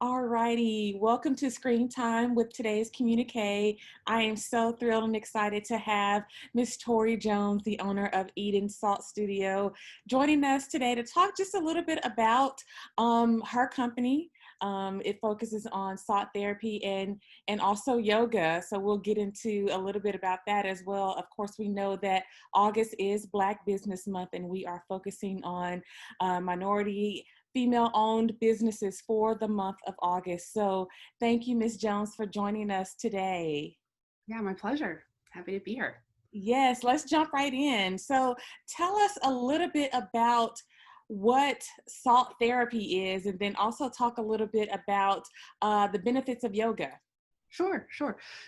Alrighty, welcome to Screen Time with today's Communiqué. I am so thrilled and excited to have Miss Tori Jones, the owner of Eden Salt Studio, joining us today to talk just a little bit about her company. It focuses on salt therapy and also yoga. So we'll get into a little bit about that as well. Of course, we know that August is Black Business Month, and we are focusing on minority female-owned businesses for the month of August. So thank you, Ms. Jones, for joining us today. Yeah, my pleasure. Happy to be here. Yes, let's jump right in. So tell us a little bit about what salt therapy is, and then also talk a little bit about the benefits of yoga. Sure.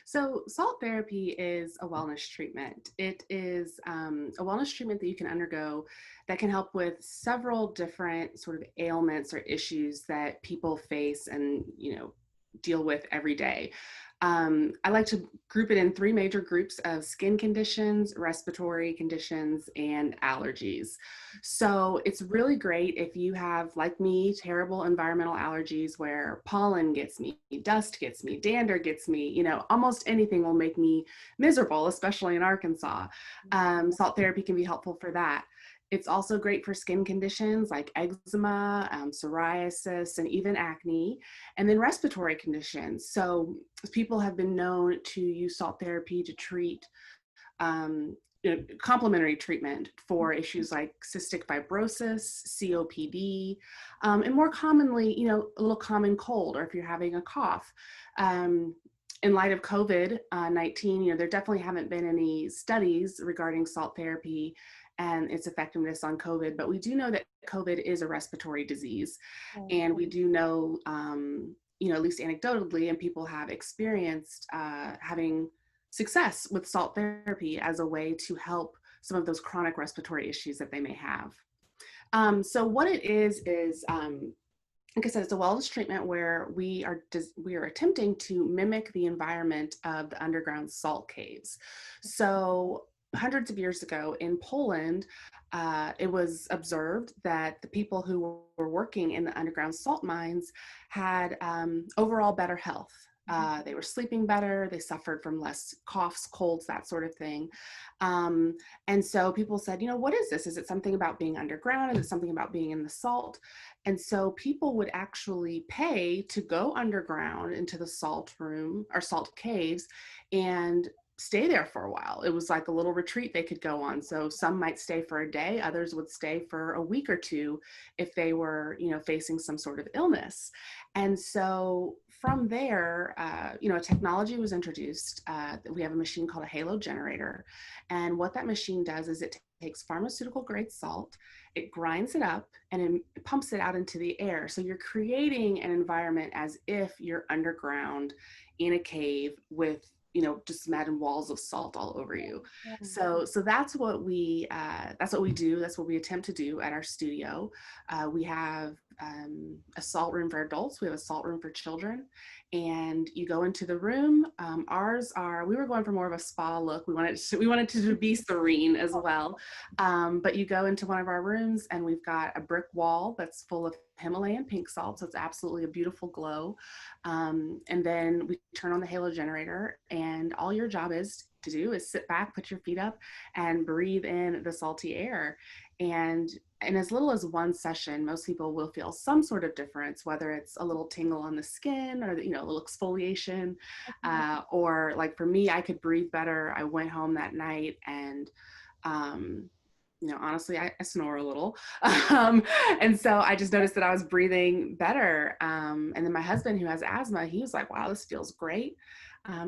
So salt therapy is a wellness treatment. It is a wellness treatment that you can undergo that can help with several different sort of ailments or issues that people face and, deal with every day. I like to group it in three major groups of skin conditions, respiratory conditions, and allergies. So it's really great if you have, like me, terrible environmental allergies where pollen gets me, dust gets me, dander gets me, almost anything will make me miserable, especially in Arkansas. Salt therapy can be helpful for that. It's also great for skin conditions like eczema, psoriasis, and even acne, and then respiratory conditions. So people have been known to use salt therapy to treat complementary treatment for issues like cystic fibrosis, COPD, and more commonly, a little common cold, or if you're having a cough. In light of COVID-19, there definitely haven't been any studies regarding salt therapy and its effectiveness on COVID, but we do know that COVID is a respiratory disease. And we do know, at least anecdotally, and people have experienced having success with salt therapy as a way to help some of those chronic respiratory issues that they may have. So what it is, like I said, it's a wellness treatment where we are attempting to mimic the environment of the underground salt caves. So hundreds of years ago in Poland, it was observed that the people who were working in the underground salt mines had overall better health. They were sleeping better, they suffered from less coughs, colds, that sort of thing. And so people said, what is this? Is it something about being underground? Is it something about being in the salt? And so people would actually pay to go underground into the salt room or salt caves and stay there for a while. It was like a little retreat they could go on. So some might stay for a day, others would stay for a week or two if they were, facing some sort of illness. And so from there, technology was introduced. We have a machine called a halo generator. And what that machine does is it takes pharmaceutical grade salt, it grinds it up, and it pumps it out into the air. So you're creating an environment as if you're underground in a cave with just imagine walls of salt all over you. So that's what we do. That's what we attempt to do at our studio. We have a salt room for adults. We have a salt room for children. And you go into the room. We were going for more of a spa look. We wanted to be serene as well. But you go into one of our rooms and we've got a brick wall that's full of Himalayan pink salt. So it's absolutely a beautiful glow. And then we turn on the halo generator, and all your job is sit back, put your feet up, and breathe in the salty air. And in as little as one session, most people will feel some sort of difference, whether it's a little tingle on the skin or, a little exfoliation, or like for me, I could breathe better. I went home that night and, honestly, I snore a little. And so I just noticed that I was breathing better. And then my husband, who has asthma, he was like, wow, this feels great.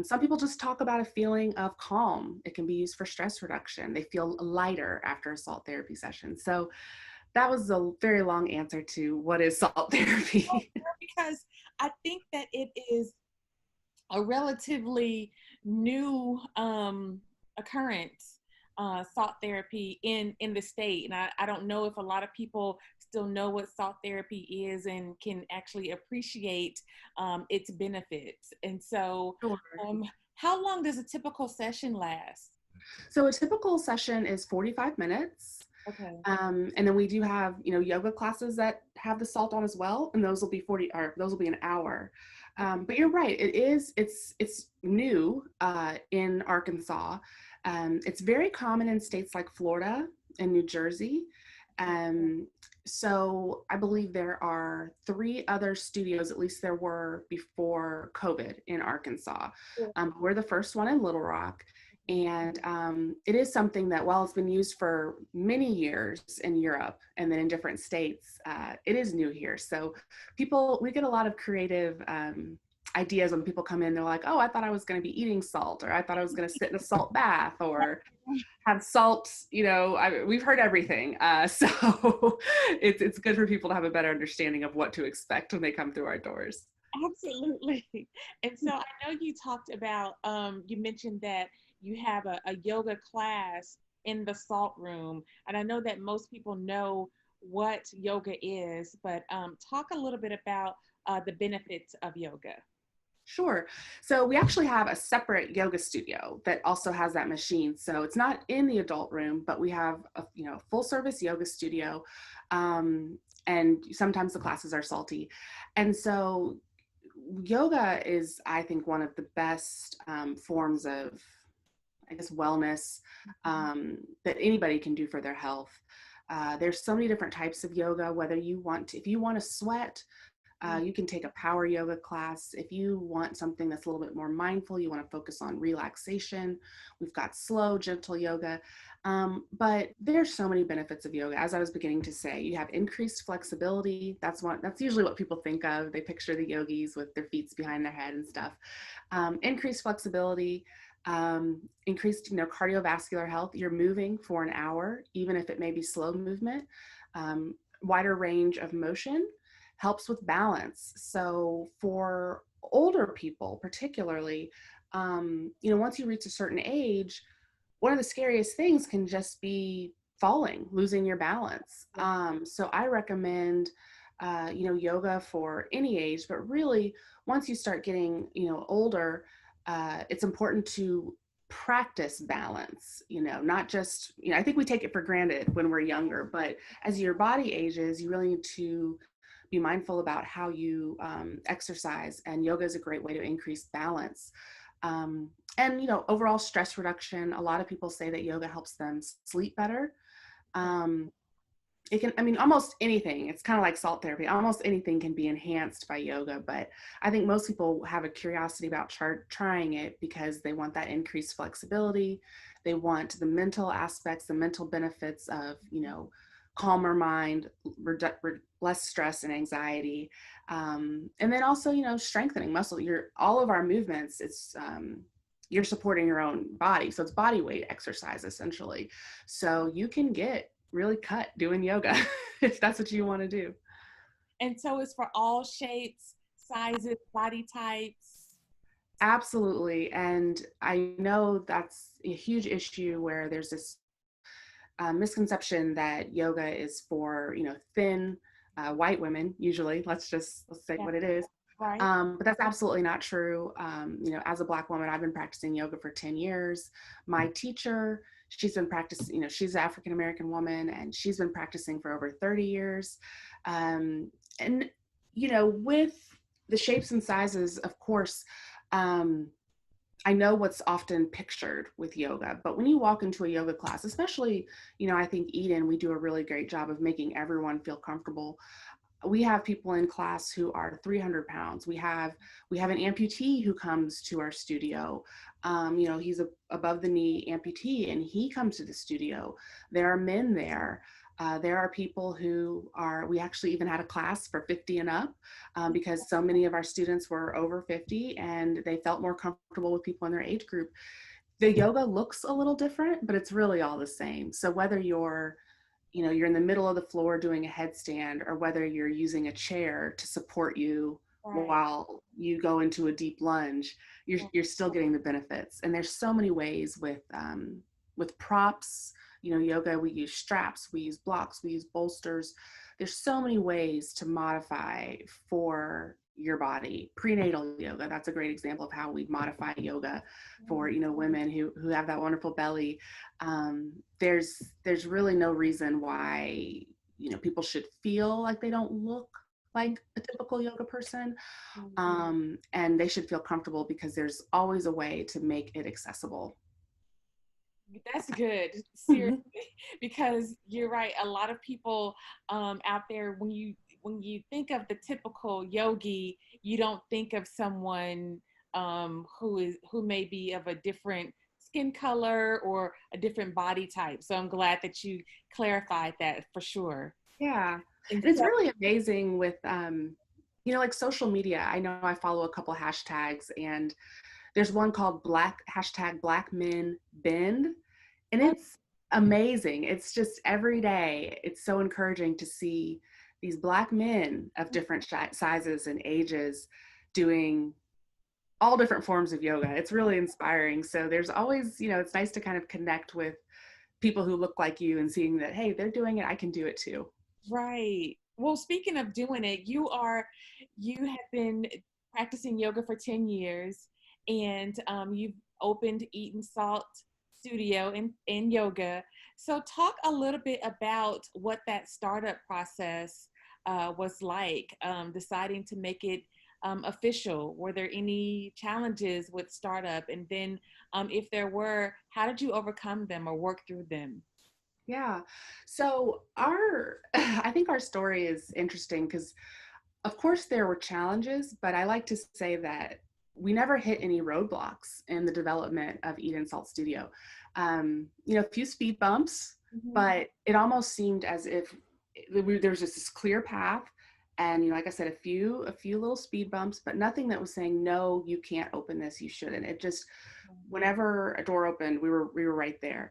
Some people just talk about a feeling of calm. It can be used for stress reduction. They feel lighter after a salt therapy session. So that was a very long answer to what is salt therapy. Because I think that it is a relatively new occurrence, salt therapy in the state. And I don't know if a lot of people still know what salt therapy is and can actually appreciate its benefits. And so how long does a typical session last? So a typical session is 45 minutes. Okay. And then we do have, yoga classes that have the salt on as well, and those will be 40, or those will be an hour. But you're right, it's new in Arkansas. It's very common in states like Florida and New Jersey. Um, so I believe there are 3 other studios, at least there were before COVID in Arkansas. Cool. We're the first one in Little Rock. And it is something that, while it's been used for many years in Europe and then in different states, it is new here. So we get a lot of creative ideas when people come in. They're like, oh, I thought I was going to be eating salt, or I thought I was going to sit in a salt bath, or have salt. We've heard everything. So it's good for people to have a better understanding of what to expect when they come through our doors. Absolutely. And so I know you talked about, you mentioned that you have a yoga class in the salt room. And I know that most people know what yoga is, but talk a little bit about the benefits of yoga. Sure. So we actually have a separate yoga studio that also has that machine. So it's not in the adult room, but we have a full service yoga studio, and sometimes the classes are salty. And so yoga is, I think, one of the best forms of, I guess, wellness that anybody can do for their health. There's so many different types of yoga. Whether if you want to sweat, you can take a power yoga class. If you want something that's a little bit more mindful, you want to focus on relaxation, we've got slow, gentle yoga. But there's so many benefits of yoga. As I was beginning to say, you have increased flexibility. That's usually what people think of. They picture the yogis with their feet behind their head and stuff. Increased flexibility, increased, cardiovascular health. You're moving for an hour, even if it may be slow movement. Wider range of motion helps with balance. So for older people, particularly, once you reach a certain age, one of the scariest things can just be falling, losing your balance. So I recommend, yoga for any age, but really once you start getting, older, it's important to practice balance, not just, I think we take it for granted when we're younger, but as your body ages, you really need to be mindful about how you exercise, and yoga is a great way to increase balance. And overall stress reduction. A lot of people say that yoga helps them sleep better. It can, almost anything. It's kind of like salt therapy. Almost anything can be enhanced by yoga, but I think most people have a curiosity about trying it because they want that increased flexibility. They want the mental aspects, the mental benefits of, calmer mind, less stress and anxiety. And then also, strengthening muscle. All of our movements, you're supporting your own body. So it's body weight exercise essentially. So you can get really cut doing yoga if that's what you want to do. And so it's for all shapes, sizes, body types. Absolutely. And I know that's a huge issue where there's this misconception that yoga is for, thin white women, usually. Let's say Yeah. what it is. Right. But that's absolutely not true. As a Black woman, I've been practicing yoga for 10 years. My teacher, she's been practicing, she's an African American woman, and she's been practicing for over 30 years. And, with the shapes and sizes, of course, I know what's often pictured with yoga, but when you walk into a yoga class, especially, I think Eden, we do a really great job of making everyone feel comfortable. We have people in class who are 300 pounds. We have an amputee who comes to our studio. He's above the knee amputee, and he comes to the studio. There are men there. There are people we actually even had a class for 50 and up because so many of our students were over 50 and they felt more comfortable with people in their age group. The yoga looks a little different, but it's really all the same. So whether you're in the middle of the floor doing a headstand, or whether you're using a chair to support you Right. while you go into a deep lunge, you're still getting the benefits. And there's so many ways with props. Yoga, we use straps, we use blocks, we use bolsters. There's so many ways to modify for your body. Prenatal yoga, that's a great example of how we modify yoga for, women who have that wonderful belly. There's really no reason why, people should feel like they don't look like a typical yoga person. And they should feel comfortable because there's always a way to make it accessible. That's good, seriously, because you're right. A lot of people out there, when you think of the typical yogi, you don't think of someone who may be of a different skin color or a different body type. So I'm glad that you clarified that for sure. Yeah. And And it's so, really amazing with, like social media. I know I follow a couple hashtags, and there's one called Black Men Bend. And it's amazing. It's just every day, it's so encouraging to see these Black men of different sizes and ages doing all different forms of yoga. It's really inspiring. So there's always, it's nice to kind of connect with people who look like you and seeing that, hey, they're doing it, I can do it too. right. Well, speaking of doing it, you have been practicing yoga for 10 years, and you've opened Eat and Salt Studio in yoga. So talk a little bit about what that startup process was like, deciding to make it official. Were there any challenges with startup? And then if there were, how did you overcome them or work through them? Yeah. So I think our story is interesting because, of course, there were challenges, but I like to say that we never hit any roadblocks in the development of Eat and Salt Studio. A few speed bumps, Mhm. but it almost seemed as if there was just this clear path. And like I said, a few little speed bumps, but nothing that was saying, no, you can't open this, you shouldn't. It just, whenever a door opened, we were right there.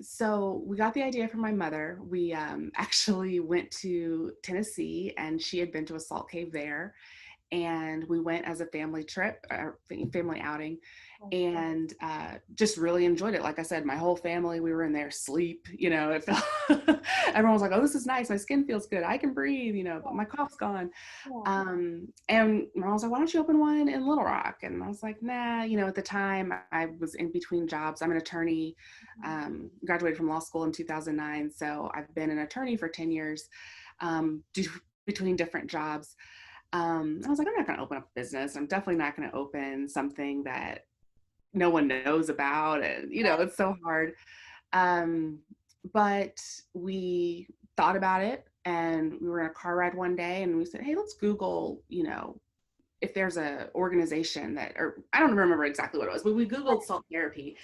So we got the idea from my mother. We actually went to Tennessee, and she had been to a salt cave there, and we went as a family trip, family outing, and just really enjoyed it. Like I said, my whole family, we were in there asleep. It felt everyone was like, "Oh, this is nice. My skin feels good. I can breathe. But my cough's gone." And my mom was like, "Why don't you open one in Little Rock?" And I was like, "Nah." At the time, I was in between jobs. I'm an attorney. Graduated from law school in 2009, so I've been an attorney for 10 years, between different jobs. I was like, I'm not going to open up a business. I'm definitely not going to open something that no one knows about. And, it's so hard. Um, but we thought about it, and we were in a car ride one day, and we said, hey, let's Google, if there's a organization that, or I don't remember exactly what it was, but we Googled salt therapy,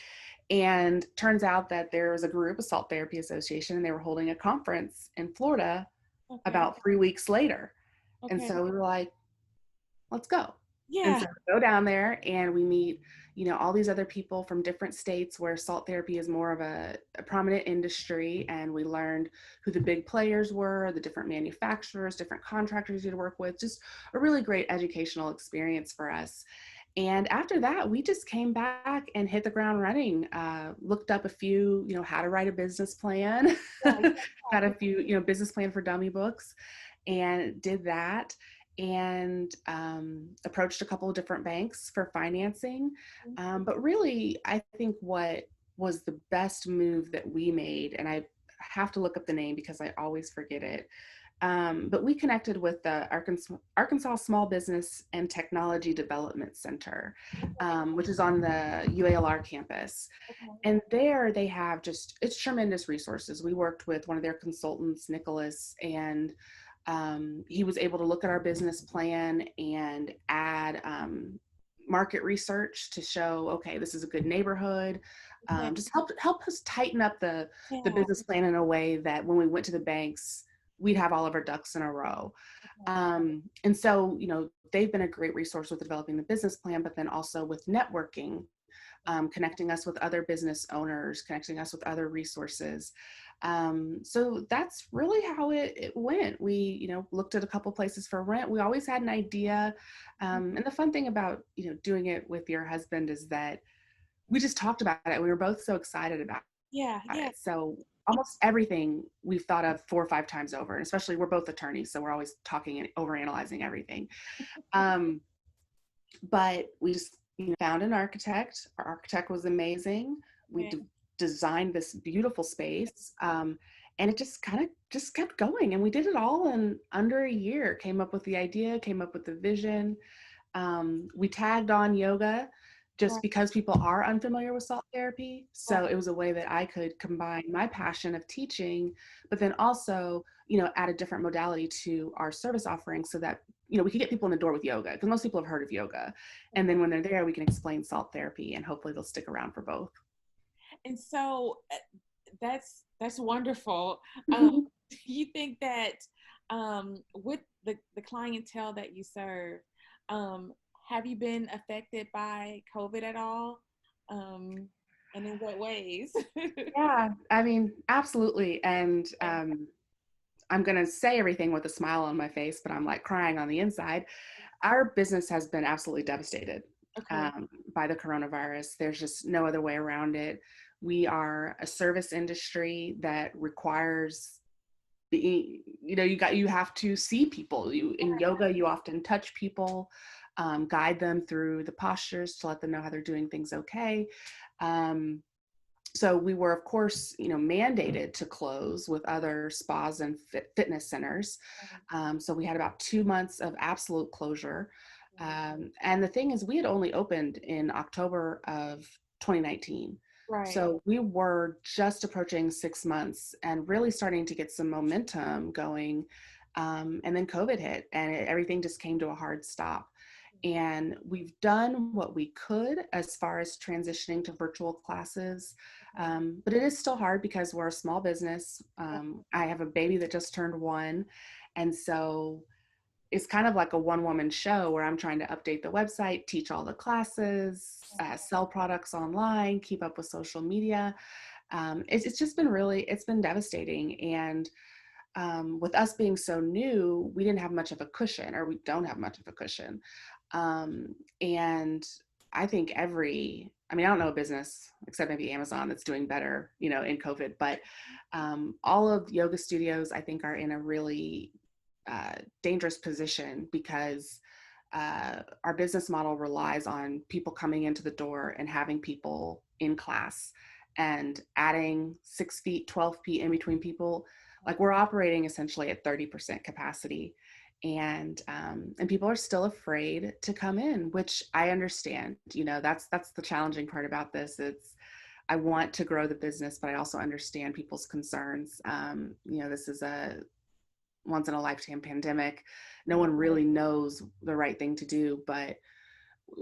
and turns out that there was a group, a salt therapy association, and they were holding a conference in Florida Okay. about 3 weeks later. And Okay. so we were like, let's go. And Yeah. so we go down there, and we meet, all these other people from different states where salt therapy is more of a prominent industry. And we learned who the big players were, the different manufacturers, different contractors you'd work with, just a really great educational experience for us. And after that, we just came back and hit the ground running, looked up a few, how to write a business plan, Yeah. got a few, business plan for dummy books, and did that, and approached a couple of different banks for financing. But really, I think what was the best move that we made, and I have to look up the name because I always forget it, but we connected with the Arkansas Small Business and Technology Development Center, which is on the UALR campus. And there they have it's tremendous resources. We worked with one of their consultants, Nicholas, and he was able to look at our business plan and add market research to show, okay, this is a good neighborhood. Okay. Just help us tighten up the Yeah. business plan in a way that when we went to the banks, we'd have all of our ducks in a row. And so, they've been a great resource with developing the business plan, but then also with networking, connecting us with other business owners, connecting us with other resources. So that's really how it went. We, looked at a couple places for rent. We always had an idea. And the fun thing about, doing it with your husband is that we just talked about it. We were both so excited about Yeah. Yeah. it. So almost everything we've thought of 4 or 5 times over, and especially we're both attorneys, so we're always talking and overanalyzing everything. Um, but we just found an architect. Our architect was amazing. We Yeah. designed this beautiful space, and it just kind of just kept going. And we did it all in under a year. Came up with the idea, came up with the vision. We tagged on yoga just Right. because people are unfamiliar with salt therapy. Right. So it was a way that I could combine my passion of teaching, but then also, add a different modality to our service offering so that, we could get people in the door with yoga because most people have heard of yoga. And then when they're there, we can explain salt therapy and hopefully they'll stick around for both. And so that's wonderful. Um, do you think that with the clientele that you serve, um, have you been affected by COVID at all? And in what ways? Yeah, I mean, absolutely. And I'm going to say everything with a smile on my face, but I'm like crying on the inside. Our business has been absolutely devastated Okay. by the coronavirus. There's just no other way around it. We are a service industry that requires you have to see people. You in yoga, you often touch people, guide them through the postures to let them know how they're doing things okay. Um, so we were, of course, mandated to close with other spas and fitness centers. So we had about 2 months of absolute closure. And the thing is, we had only opened in October of 2019. Right. So we were just approaching 6 months and really starting to get some momentum going. And then COVID hit and everything just came to a hard stop. And we've done what we could as far as transitioning to virtual classes. But it is still hard because we're a small business. I have a baby that just turned 1. And so it's kind of like a one-woman show where I'm trying to update the website, teach all the classes, sell products online, keep up with social media. It's just been it's been devastating. And with us being so new, we didn't have much of a cushion, or we don't have much of a cushion. And I think I don't know a business except maybe Amazon that's doing better, in COVID, but all of yoga studios, I think, are in a really dangerous position because our business model relies on people coming into the door and having people in class and adding 6 feet, 12 feet in between people. Like we're operating essentially at 30% capacity, and people are still afraid to come in, which I understand. That's the challenging part about this. I want to grow the business, but I also understand people's concerns. This is a once in a lifetime pandemic. No one really knows the right thing to do, but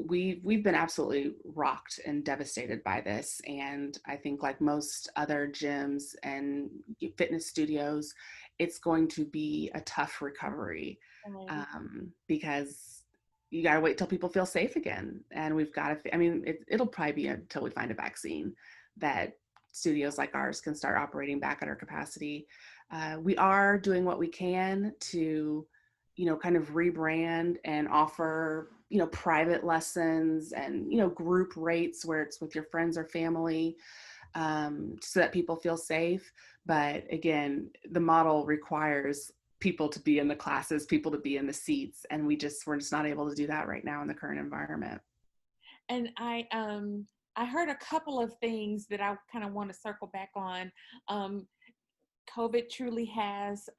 we've been absolutely rocked and devastated by this. And I think, like most other gyms and fitness studios, it's going to be a tough recovery, because you got to wait till people feel safe again. And we've got to, it'll probably be until we find a vaccine that studios like ours can start operating back at our capacity. We are doing what we can to, kind of rebrand and offer, private lessons and, group rates where it's with your friends or family, so that people feel safe. But again, the model requires people to be in the classes, people to be in the seats. And we're just not able to do that right now in the current environment. And I heard a couple of things that I kind of want to circle back on. COVID truly has,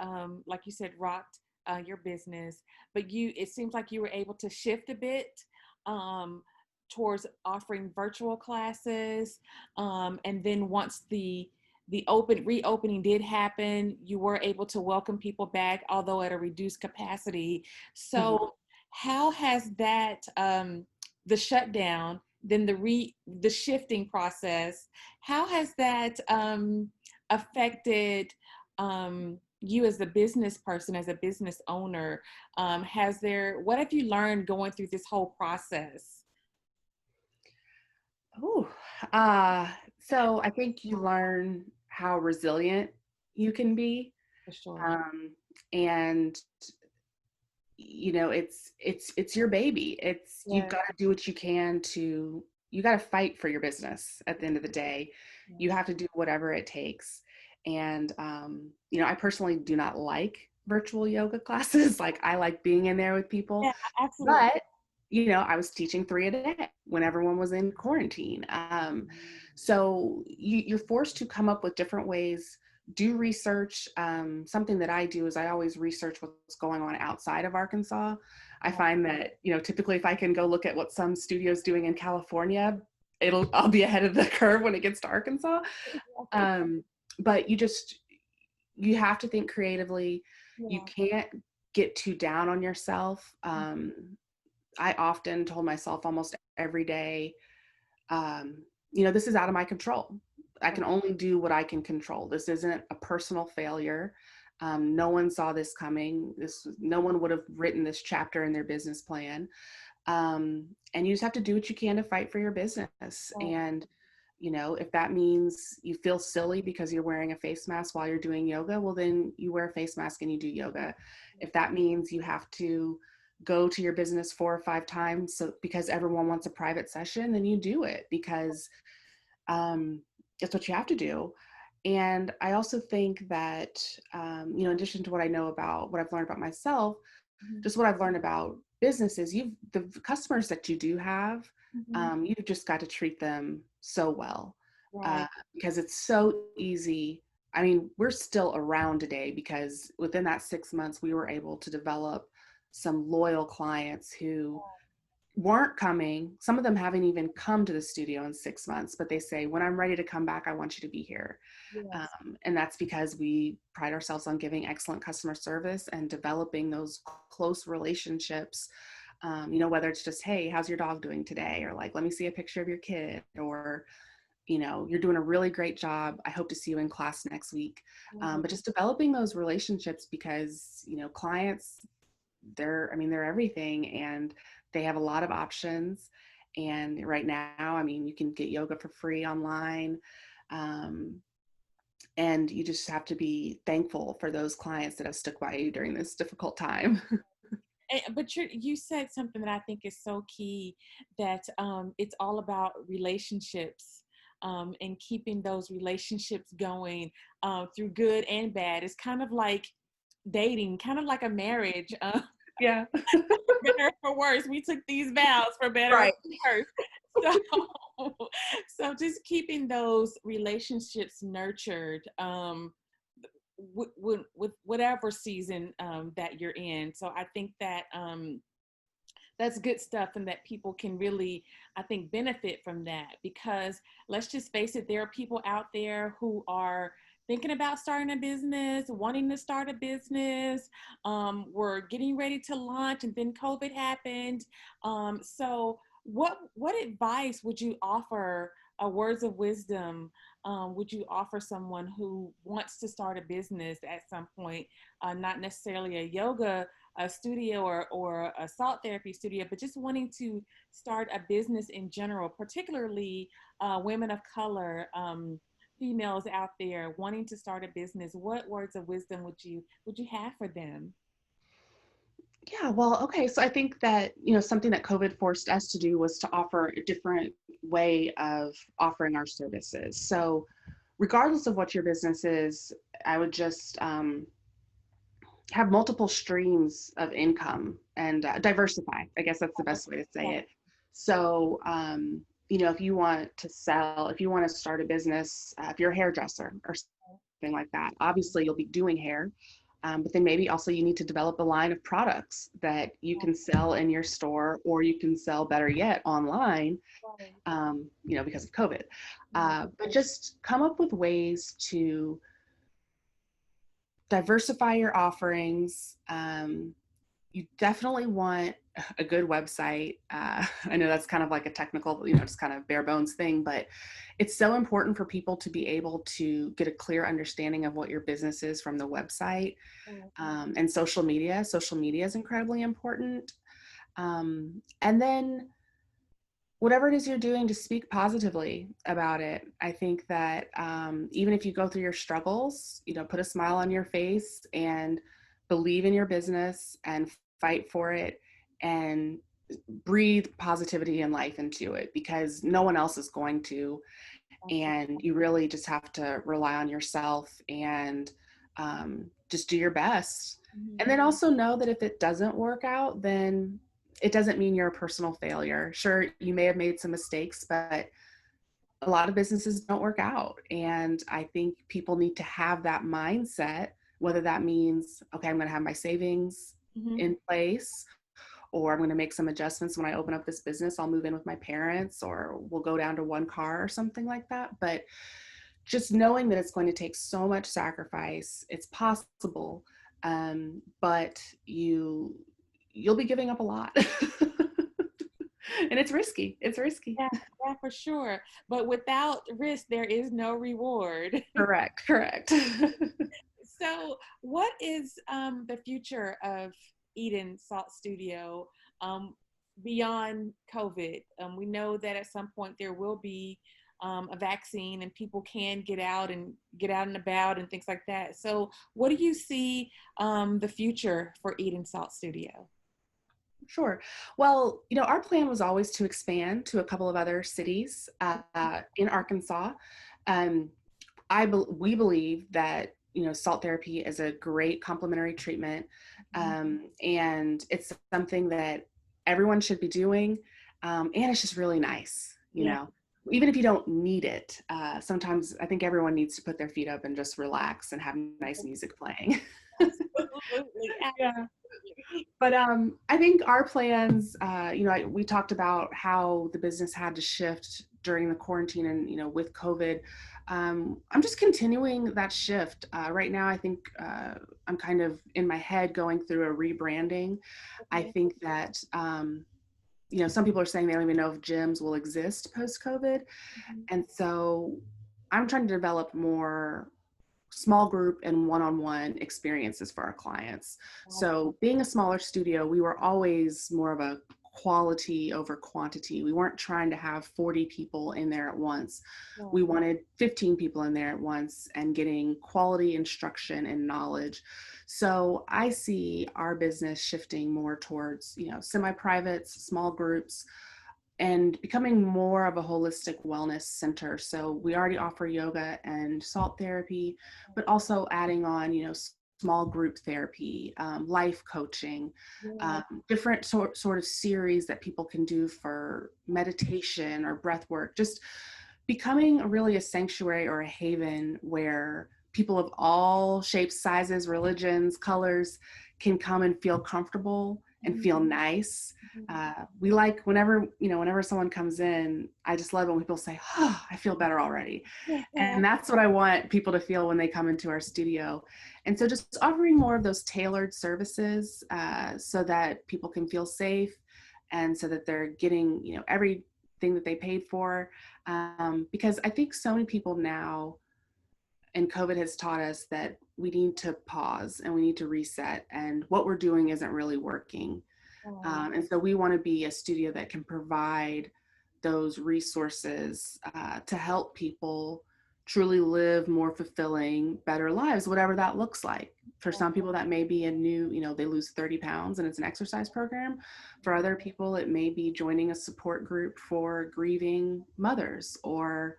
like you said, rocked your business, but it seems like you were able to shift a bit um, towards offering virtual classes. And then once the reopening did happen, you were able to welcome people back, although at a reduced capacity. Mhm. So how has that, the shutdown, then the shifting process, how has that affected you as a business person, as a business owner? What have you learned going through this whole process? Oh, so I think you learn how resilient you can be. For sure. And it's your baby. You've Yeah. got to do what you can you got to fight for your business at the end of the day. You have to do whatever it takes. And, I personally do not like virtual yoga classes. Like, I like being in there with people, Yeah, absolutely. but, I was teaching 3 a day when everyone was in quarantine. So you're forced to come up with different ways, do research. Something that I do is I always research what's going on outside of Arkansas. I find that, typically if I can go look at what some studio's doing in California, I'll be ahead of the curve when it gets to Arkansas. Um, but you have to think creatively. You Yeah. can't get too down on yourself. I often told myself almost every day, this is out of my control. I can only do what I can control. This isn't a personal failure. No one saw this coming. No one would have written this chapter in their business plan. And you just have to do what you can to fight for your business. And if that means you feel silly because you're wearing a face mask while you're doing yoga, well, then you wear a face mask and you do yoga. If that means you have to go to your business 4 or 5 times because everyone wants a private session, then you do it because it's what you have to do. And I also think that, in addition to what I know about what I've learned about myself, just what I've learned about businesses, the customers that you do have, you've just got to treat them so well, Right. because it's so easy. I mean, we're still around today because within that 6 months, we were able to develop some loyal clients who weren't coming. Some of them haven't even come to the studio in 6 months, but they say, when I'm ready to come back, I want you to be here. Yes. And that's because we pride ourselves on giving excellent customer service and developing those close relationships. Whether it's just, hey, how's your dog doing today? Or like, let me see a picture of your kid. Or, you're doing a really great job. I hope to see you in class next week. But just developing those relationships because, clients, they're everything, and they have a lot of options. And right now, you can get yoga for free online. And you just have to be thankful for those clients that have stuck by you during this difficult time. But you said something that I think is so key, that it's all about relationships, and keeping those relationships going through good and bad. It's kind of like dating, kind of like a marriage. Yeah. For better or for worse, we took these vows for better or Right. for worse. So, so just keeping those relationships nurtured, with whatever season that you're in. So I think that that's good stuff, and that people can really, I think, benefit from that, because let's just face it, there are people out there who are thinking about starting a business, wanting to start a business, were getting ready to launch, and then COVID happened. So what advice would you offer, words of wisdom, would you offer someone who wants to start a business at some point, not necessarily a yoga studio or a salt therapy studio, but just wanting to start a business in general, particularly women of color, females out there wanting to start a business? What words of wisdom would you have for them? Yeah, well, okay. So I think that, something that COVID forced us to do was to offer a different way of offering our services. So regardless of what your business is, I would just have multiple streams of income and diversify. I guess that's the best way to say it. So, if you want to sell, if you want to start a business, if you're a hairdresser or something like that, obviously you'll be doing hair. But then maybe also you need to develop a line of products that you can sell in your store, or you can sell, better yet, online, because of COVID. But just come up with ways to diversify your offerings. You definitely want a good website. I know that's kind of like a technical, just kind of bare bones thing, but it's so important for people to be able to get a clear understanding of what your business is from the website. And social media. Social media is incredibly important. And then whatever it is you're doing, to speak positively about it. I think that even if you go through your struggles, put a smile on your face and believe in your business and fight for it, and breathe positivity and life into it, because no one else is going to. and you really just have to rely on yourself and just do your best. And Mhm. then also know that if it doesn't work out, then it doesn't mean you're a personal failure. Sure, you may have made some mistakes, but a lot of businesses don't work out. And I think people need to have that mindset, whether that means, okay, I'm going to have my savings Mhm. in place, or I'm going to make some adjustments when I open up this business. I'll move in with my parents, or we'll go down to one car or something like that. But just knowing that it's going to take so much sacrifice, it's possible, but you'll be giving up a lot. And it's risky. It's risky. Yeah, yeah, for sure. But without risk, there is no reward. Correct, correct. So, what is the future of Eden Salt Studio um, beyond COVID? We know that at some point there will be a vaccine and people can get out and about and things like that. So, what do you see the future for Eden Salt Studio? Sure. Well, our plan was always to expand to a couple of other cities in Arkansas. Um, we believe that salt therapy is a great complementary treatment, and it's something that everyone should be doing, and it's just really nice. Yeah, Even if you don't need it, sometimes I think everyone needs to put their feet up and just relax and have nice music playing. absolutely, Yeah. absolutely. But I think our plans, we talked about how the business had to shift during the quarantine and, with COVID. I'm just continuing that shift. Right now, I think I'm kind of in my head going through a rebranding. I Okay. think that, some people are saying they don't even know if gyms will exist post COVID. Mhm. And so I'm trying to develop more small group and one-on-one experiences for our clients. So being a smaller studio, we were always more of a quality over quantity. We weren't trying to have 40 people in there at once. We Right. wanted 15 people in there at once and getting quality instruction and knowledge. So I see our business shifting more towards, semi-privates, small groups, and becoming more of a holistic wellness center. So we already offer yoga and salt therapy, but also adding on, small group therapy, life coaching, Yeah. different sort of series that people can do for meditation or breath work, just becoming really a sanctuary or a haven where people of all shapes, sizes, religions, colors can come and feel comfortable and Mhm. feel nice. Mhm. We like whenever someone comes in, I just love it when people say, oh, I feel better already. Yeah. And that's what I want people to feel when they come into our studio. And so just offering more of those tailored services so that people can feel safe and so that they're getting, everything that they paid for. Because I think so many people now, and COVID has taught us that we need to pause and we need to reset, and what we're doing isn't really working. Right. And so we want to be a studio that can provide those resources to help people truly live more fulfilling, better lives, whatever that looks like. For some people, that may be a new, they lose 30 pounds and it's an exercise program. For other people, it may be joining a support group for grieving mothers, or,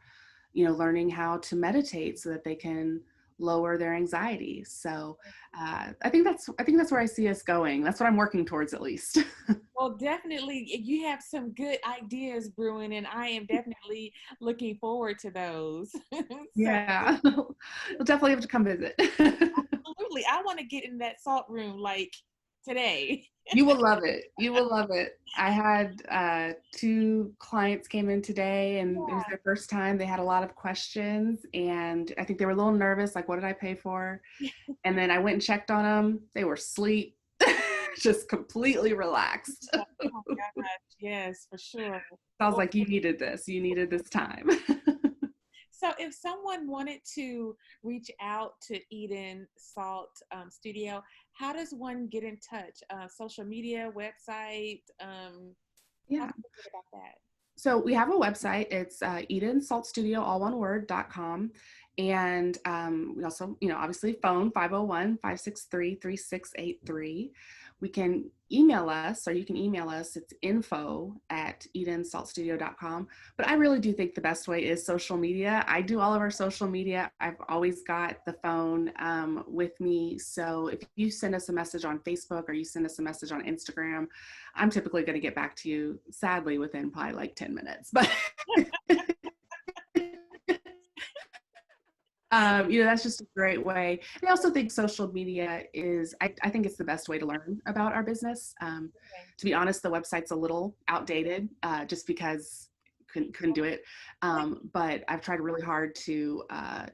learning how to meditate so that they can lower their anxiety. So I think that's where I see us going. That's what I'm working towards, at least. Well, definitely, you have some good ideas brewing, and I am definitely looking forward to those. So, Yeah, you'll definitely have to come visit. absolutely, I want to get in that salt room like today. You will love it. You will love it. I had two clients came in today, and it was their first time. They had a lot of questions, and I think they were a little nervous, like, what did I pay for? And then I went and checked on them. They were asleep, just completely relaxed. Oh my gosh, yes, for sure. I was Well, like, you needed this. You needed this time. so if someone wanted to reach out to Eden Salt Studio, how does one get in touch? Social media, website? How Yeah. do you get about that? So we have a website. It's Eden Salt Studio, all one word.com. And we also, obviously phone 501-563-3683. we can email us, or you can email us. It's info@edensaltstudio.com. But I really do think the best way is social media. I do all of our social media. I've always got the phone with me. So if you send us a message on Facebook or you send us a message on Instagram, I'm typically going to get back to you, sadly, within probably like 10 minutes. But that's just a great way. I also think social media is, I think it's the best way to learn about our business. To be honest, the website's a little outdated just because couldn't do it. But I've tried really hard to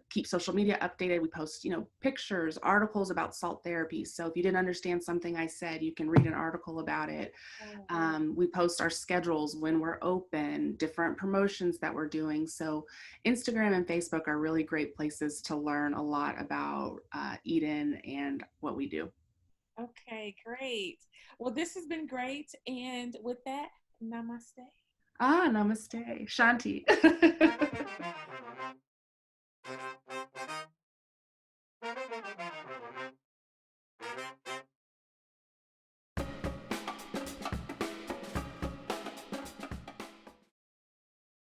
keep social media updated. We post, pictures, articles about salt therapy. So if you didn't understand something I said, you can read an article about it. We post our schedules when we're open, different promotions that we're doing. So Instagram and Facebook are really great places to learn a lot about Eden and what we do. Okay, great. Well, this has been great. And with that, namaste. Namaste. Shanti.